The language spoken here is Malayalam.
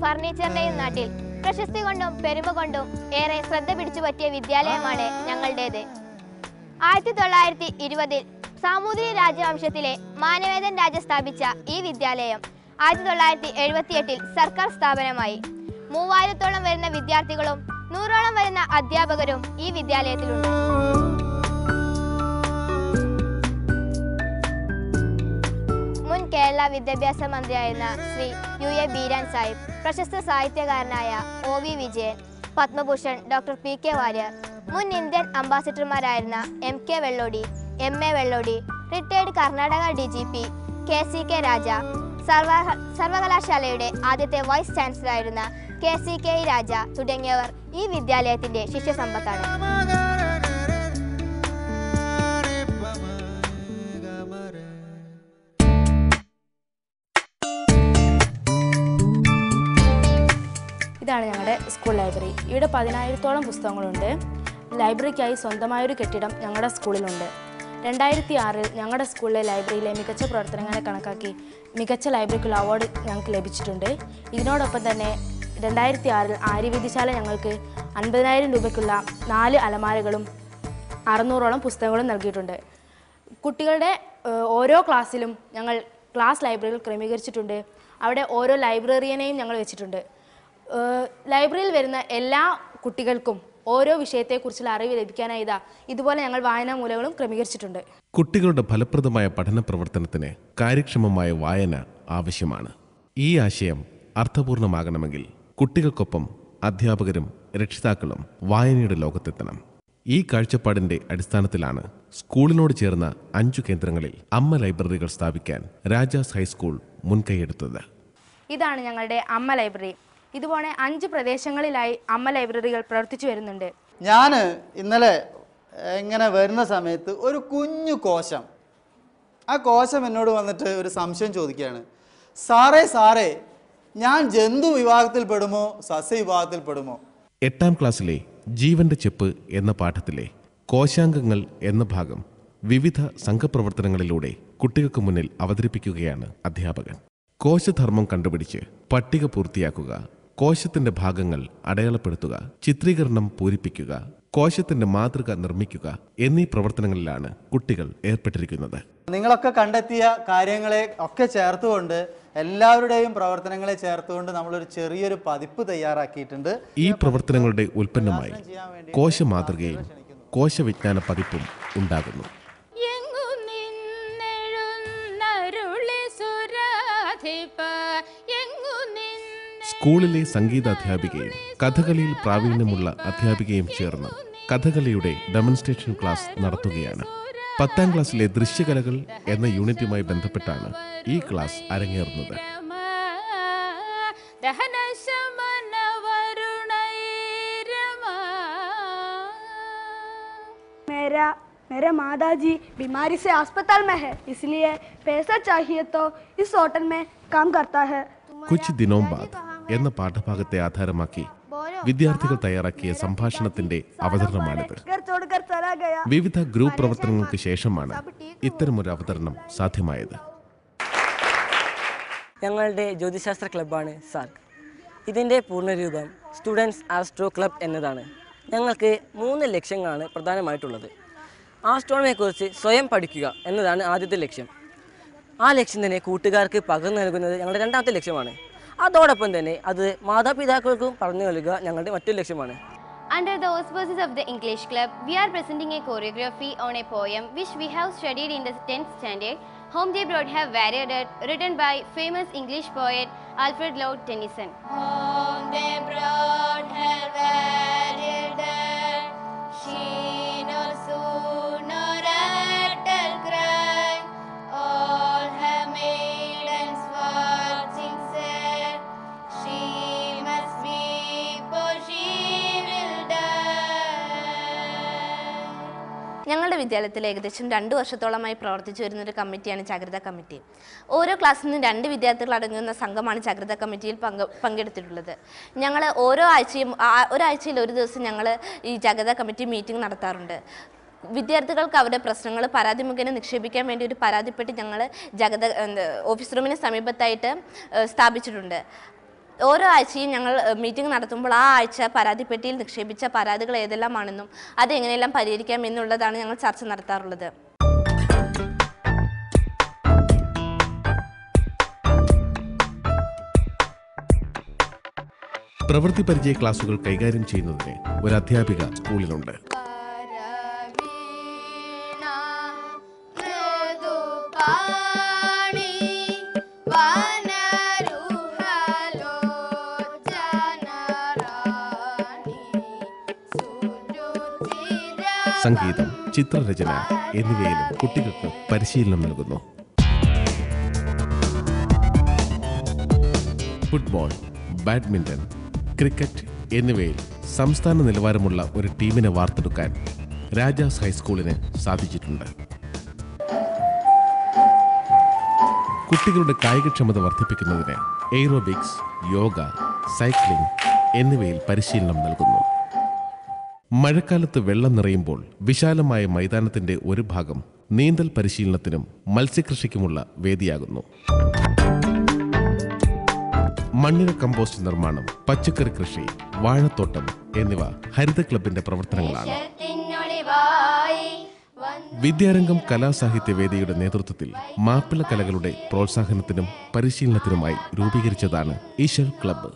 ഫർണിച്ചറിന്റെയും നാട്ടിൽ പ്രശസ്തി കൊണ്ടും പെരുമ കൊണ്ടും ഏറെ ശ്രദ്ധ പിടിച്ചു പറ്റിയ വിദ്യാലയമാണ് ഞങ്ങളുടേത്. 1920 സാമൂതിരി രാജവംശത്തിലെ മാനവേദൻ രാജ സ്ഥാപിച്ച ഈ വിദ്യാലയം 1978 സർക്കാർ സ്ഥാപനമായി. 3000-ഓളം വരുന്ന വിദ്യാർത്ഥികളും 100ഓളം വരുന്ന അധ്യാപകരും ഈ വിദ്യാലയത്തിലുണ്ട്. മുൻ കേരള വിദ്യാഭ്യാസ മന്ത്രിയായിരുന്ന ശ്രീ UA ബീരാൻ സാഹിബ്, പ്രശസ്ത സാഹിത്യകാരനായ OV Vijayan, Padma Bhushan doctor PK Warrier, മുൻ ഇന്ത്യൻ അംബാസിഡർമാരായിരുന്ന MK Vellodi, MA Vellodi, retired Karnataka DGP KCK Raja, സർവകലാശാലയുടെ ആദ്യത്തെ വൈസ് ചാൻസലറായിരുന്ന KCK രാജ തുടങ്ങിയവർ ഈ വിദ്യാലയത്തിന്റെ ശിഷ്യസമ്പത്താണ്. ഇതാണ് ഞങ്ങളുടെ സ്കൂൾ ലൈബ്രറി. ഇവിടെ 10,000-ഓളം പുസ്തകങ്ങളുണ്ട്. ലൈബ്രറിക്കായി സ്വന്തമായൊരു കെട്ടിടം ഞങ്ങളുടെ സ്കൂളിലുണ്ട്. 2006 ഞങ്ങളുടെ സ്കൂളിലെ ലൈബ്രറിയിലെ മികച്ച പ്രവർത്തനങ്ങളെ കണക്കാക്കി മികച്ച ലൈബ്രറിക്കുള്ള അവാർഡ് ഞങ്ങൾക്ക് ലഭിച്ചിട്ടുണ്ട്. ഇതിനോടൊപ്പം തന്നെ 2006 ആര്യവേദിശാല ഞങ്ങൾക്ക് 50,000 രൂപയ്ക്കുള്ള 4 അലമാരകളും 600ഓളം പുസ്തകങ്ങളും നൽകിയിട്ടുണ്ട്. കുട്ടികളുടെ ഓരോ ക്ലാസ്സിലും ഞങ്ങൾ ക്ലാസ് ലൈബ്രറികൾ ക്രമീകരിച്ചിട്ടുണ്ട്. അവിടെ ഓരോ ലൈബ്രറിയനെയും ഞങ്ങൾ വെച്ചിട്ടുണ്ട്. ലൈബ്രറിയിൽ വരുന്ന എല്ലാ കുട്ടികൾക്കും ഓരോ വിഷയത്തെക്കുറിച്ചുള്ള അറിവ് ലഭിക്കാനായി ഇതുപോലെ ഞങ്ങൾ വായനാ മൂലകളും ക്രമീകരിച്ചിട്ടുണ്ട്. കുട്ടികളുടെ ഫലപ്രദമായ പഠന പ്രവർത്തനത്തിന് കാര്യക്ഷമമായ വായന ആവശ്യമാണ്. ഈ ആശയം അർത്ഥപൂർണമാകണമെങ്കിൽ കുട്ടികൾക്കൊപ്പം അധ്യാപകരും രക്ഷിതാക്കളും വായനയുടെ ലോകത്തെത്തണം. ഈ കാഴ്ചപ്പാടിന്റെ അടിസ്ഥാനത്തിലാണ് സ്കൂളിനോട് ചേർന്ന 5 കേന്ദ്രങ്ങളിൽ അമ്മ ലൈബ്രറികൾ സ്ഥാപിക്കാൻ രാജാസ് ഹൈസ്കൂൾ മുൻകൈയെടുത്തത്. ഇതാണ് ഞങ്ങളുടെ അമ്മ ലൈബ്രറി. ഇതുപോലെ 5 പ്രദേശങ്ങളിലായി അമ്മ ലൈബ്രറികൾ പ്രവർത്തിച്ചു വരുന്നുണ്ട്. ഞാൻ ഇന്നലെ ഇങ്ങനെ വരുന്ന സമയത്ത് ഒരു കുഞ്ഞു കോശം, ആ കോശം എന്നോട് വന്നിട്ട് ഒരു സംശയം ചോദിക്കുകയാണ്. സാറേ ഞാൻ ജന്തു വിഭാഗത്തിൽ പെടുമോ സസ്യ വിഭാഗത്തിൽ പെടുമോ? 8ാം ക്ലാസ്സിലെ ജീവന്റെ ചെപ്പ് എന്ന പാഠത്തിലെ കോശാംഗങ്ങൾ എന്ന ഭാഗം വിവിധ സംഘപ്രവർത്തനങ്ങളിലൂടെ കുട്ടികൾക്ക് മുന്നിൽ അവതരിപ്പിക്കുകയാണ് അധ്യാപകൻ. കോശധർമ്മം കണ്ടുപിടിച്ച് പട്ടിക പൂർത്തിയാക്കുക, കോശത്തിന്റെ ഭാഗങ്ങൾ അടയാളപ്പെടുത്തുക, ചിത്രീകരണം പൂരിപ്പിക്കുക, കോശത്തിന്റെ മാതൃക നിർമ്മിക്കുക എന്നീ പ്രവർത്തനങ്ങളിലാണ് കുട്ടികൾ ഏർപ്പെട്ടിരിക്കുന്നത്. നിങ്ങളൊക്കെ കണ്ടെത്തിയ കാര്യങ്ങളെ ഒക്കെ ചേർത്തുകൊണ്ട് എല്ലാവരുടെയും പ്രവർത്തനങ്ങളെ ചേർത്തുകൊണ്ട് നമ്മളൊരു ചെറിയൊരു പതിപ്പ് തയ്യാറാക്കിയിട്ടുണ്ട്. ഈ പ്രവർത്തനങ്ങളുടെ ഉൽപ്പന്നമായി കോശമാതൃകയും കോശവിജ്ഞാന പതിപ്പും ഉണ്ടാകുന്നു. സ്കൂളിലെ സംഗീതാധ്യാപികയും കഥകളിയിൽ പ്രാവീണ്യമുള്ള അധ്യാപികയും ചേർന്ന് കഥകളിയുടെ ഡെമോൺസ്ട്രേഷൻ ക്ലാസ് നടത്തുകയാണ്. 10ാം ക്ലാസ്സിലെ ദൃശ്യകലകൾ എന്ന യൂണിറ്റുമായി ബന്ധപ്പെട്ടാണ് ഈ ക്ലാസ് അരങ്ങേറുന്നത്. मेरे मादाजी बीमारी से अस्पताल में है, इसलिए पैसा चाहिए तो इस होटल में काम करता है. കുച്ച് ദിനോം ബാദ് എന്ന പാഠഭാഗത്തെ ആധാരമാക്കി വിദ്യാർത്ഥികൾ തയ്യാറാക്കിയ സംഭാഷണത്തിന്റെ അവതരണമാണിത്. വിവിധ ഗ്രൂപ്പ് പ്രവർത്തനങ്ങൾക്ക് ശേഷമാണ് ഇത്തരമൊരു അവതരണം സാധ്യമായത്. ഞങ്ങളുടെ ജ്യോതിശാസ്ത്ര ക്ലബ്ബാണ് സാർക്ക്. ഇതിൻ്റെ പൂർണ്ണരൂപം സ്റ്റുഡൻസ് ആസ്ട്രോ ക്ലബ് എന്നതാണ്. ഞങ്ങൾക്ക് 3 ലക്ഷ്യങ്ങളാണ് പ്രധാനമായിട്ടുള്ളത്. ആസ്ട്രോണമിയെക്കുറിച്ച് സ്വയം പഠിക്കുക എന്നതാണ് ആദ്യത്തെ ലക്ഷ്യം. ആ ലക്ഷ്യം തന്നെ കൂട്ടുകാർക്ക് പകർന്നു നൽകുന്നത് ഞങ്ങളുടെ 2ാമത്തെ ലക്ഷ്യമാണ്. അതോടൊപ്പം തന്നെ അത് മാതാപിതാക്കൾക്കും പറഞ്ഞു നൽകുക ഞങ്ങളുടെ മറ്റൊരു ലക്ഷ്യമാണ്. Under the auspices of the English Club, we are presenting a choreography on a poem which we have studied in the 10th standard. Home They Brought Her Varied, written by famous English poet Alfred Lord Tennyson. Home they brought her varied, she nor soon nor at her cry, all her maidens watching said, she must be, for she will die. ഞങ്ങളുടെ വിദ്യാലയത്തിൽ ഏകദേശം 2 വർഷത്തോളമായി പ്രവർത്തിച്ചു വരുന്നൊരു കമ്മിറ്റിയാണ് ജാഗ്രത കമ്മിറ്റി. ഓരോ ക്ലാസ്സിൽ നിന്നും 2 വിദ്യാർത്ഥികൾ അടങ്ങുന്ന സംഘമാണ് ജാഗ്രത കമ്മിറ്റിയിൽ പങ്കെടുത്തിട്ടുള്ളത്. ഞങ്ങൾ ഓരോ ആഴ്ചയും ഒരാഴ്ചയിൽ ഒരു ദിവസം ഞങ്ങൾ ഈ ജാഗ്രത കമ്മിറ്റി മീറ്റിംഗ് നടത്താറുണ്ട്. വിദ്യാർത്ഥികൾക്ക് അവരുടെ പ്രശ്നങ്ങൾ പരാതി മുഖേന നിക്ഷേപിക്കാൻ വേണ്ടി ഒരു പരാതിപ്പെട്ടി ഞങ്ങൾ ഓഫീസ് റൂമിന് സമീപത്തായിട്ട് സ്ഥാപിച്ചിട്ടുണ്ട്. ഓരോ ആഴ്ചയും ഞങ്ങൾ മീറ്റിംഗ് നടത്തുമ്പോൾ ആ ആഴ്ച പരാതിപ്പെട്ടിയിൽ നിക്ഷേപിച്ച പരാതികൾ ഏതെല്ലാമാണെന്നും അതെങ്ങനെയെല്ലാം പരിഹരിക്കാം എന്നുള്ളതാണ് ഞങ്ങൾ ചർച്ച നടത്താറുള്ളത്. പ്രവൃത്തി പരിചയ ക്ലാസുകൾ കൈകാര്യം ചെയ്യുന്നതിന് ഒരു അധ്യാപിക സ്കൂളിലുണ്ട്. സംഗീതം, ചിത്രരചന എന്നിവയിലും കുട്ടികൾക്ക് പരിശീലനം നൽകുന്നു. ഫുട്ബോൾ, ബാഡ്മിന്റൺ, ക്രിക്കറ്റ് എന്നിവയിൽ സംസ്ഥാന നിലവാരമുള്ള ഒരു ടീമിനെ വാർത്തെടുക്കാൻ രാജാസ് ഹൈസ്കൂളിന് സാധിച്ചിട്ടുണ്ട്. കുട്ടികളുടെ കായികക്ഷമത വർദ്ധിപ്പിക്കുന്നതിന് എയ്റോബിക്സ്, യോഗ, സൈക്ലിംഗ് എന്നിവയിൽ പരിശീലനം നൽകുന്നു. മഴക്കാലത്ത് വെള്ളം നിറയുമ്പോൾ വിശാലമായ മൈതാനത്തിന്റെ ഒരു ഭാഗം നീന്തൽ പരിശീലനത്തിനും മത്സ്യകൃഷിക്കുമുള്ള വേദിയാകുന്നു. മണ്ണിര കമ്പോസ്റ്റ് നിർമ്മാണം, പച്ചക്കറി കൃഷി, വാഴത്തോട്ടം എന്നിവ ഹരിത ക്ലബിന്റെ പ്രവർത്തനങ്ങളാണ്. വിദ്യാരംഗം കലാസാഹിത്യ വേദിയുടെ നേതൃത്വത്തിൽ മാപ്പിള കലകളുടെ പ്രോത്സാഹനത്തിനും പരിശീലനത്തിനുമായി രൂപീകരിച്ചതാണ് ഈശ്വർ ക്ലബ്ബ്.